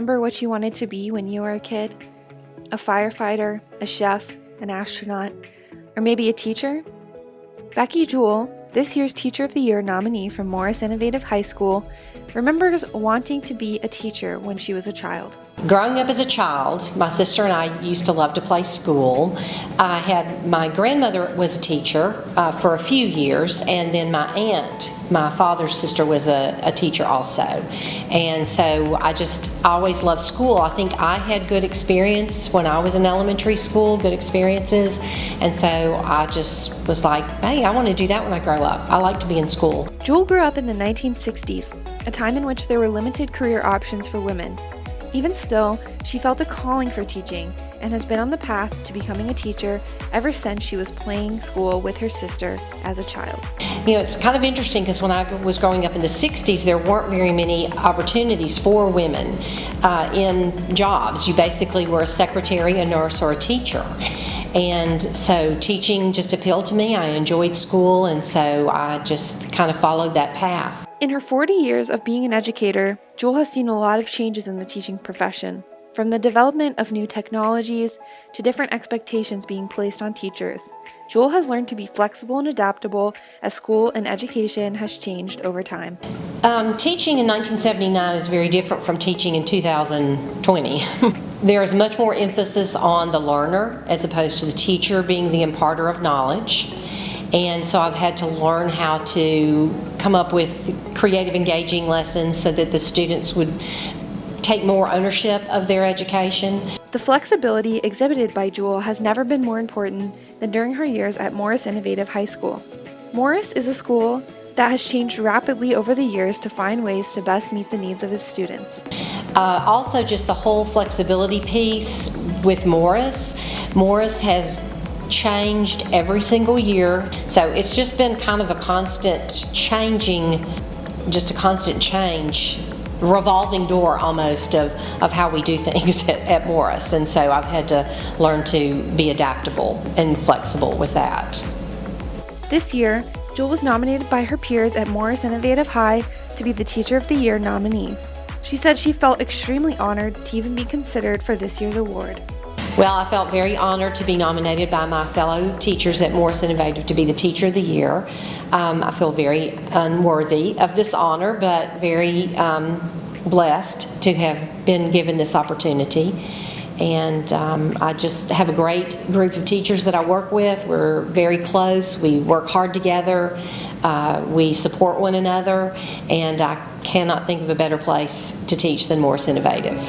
remember what you wanted to be when you were a kid? A firefighter, a chef, an astronaut, or maybe a teacher? Becky Jewell, this year's Teacher of the Year nominee from Morris Innovative High School, remembers wanting to be a teacher when she was a child. Growing up as a child, my sister and I used to love to play school. My grandmother was a teacher for a few years, and then my aunt, my father's sister, was a teacher also. And so I just always loved school. I think I had good experience when I was in elementary school, good experiences, and so I just was like, hey, I want to do that when I grow up. I like to be in school. Jewell grew up in the 1960s, a time in which there were limited career options for women. Even still, she felt a calling for teaching and has been on the path to becoming a teacher ever since she was playing school with her sister as a child. You know, it's kind of interesting because when I was growing up in the 60s, there weren't very many opportunities for women in jobs. You basically were a secretary, a nurse, or a teacher. And so teaching just appealed to me. I enjoyed school, and so I just kind of followed that path. In her 40 years of being an educator, Jewell has seen a lot of changes in the teaching profession, from the development of new technologies to different expectations being placed on teachers. Jewell has learned to be flexible and adaptable as school and education has changed over time. Teaching in 1979 is very different from teaching in 2020. There is much more emphasis on the learner as opposed to the teacher being the imparter of knowledge. And so I've had to learn how to come up with creative, engaging lessons so that the students would take more ownership of their education. The flexibility exhibited by Jewell has never been more important than during her years at Morris Innovative High School. Morris is a school that has changed rapidly over the years to find ways to best meet the needs of its students. Also, just the whole flexibility piece with Morris. Morris has changed every single year, so it's just been kind of a constant changing, just a constant change, revolving door almost of how we do things at Morris, and so I've had to learn to be adaptable and flexible with that. This year, Jewell was nominated by her peers at Morris Innovative High to be the Teacher of the Year nominee. She said she felt extremely honored to even be considered for this year's award. Well, I felt very honored to be nominated by my fellow teachers at Morris Innovative to be the Teacher of the Year. I feel very unworthy of this honor, but very blessed to have been given this opportunity. And I just have a great group of teachers that I work with. We're very close. We work hard together. We support one another. And I cannot think of a better place to teach than Morris Innovative.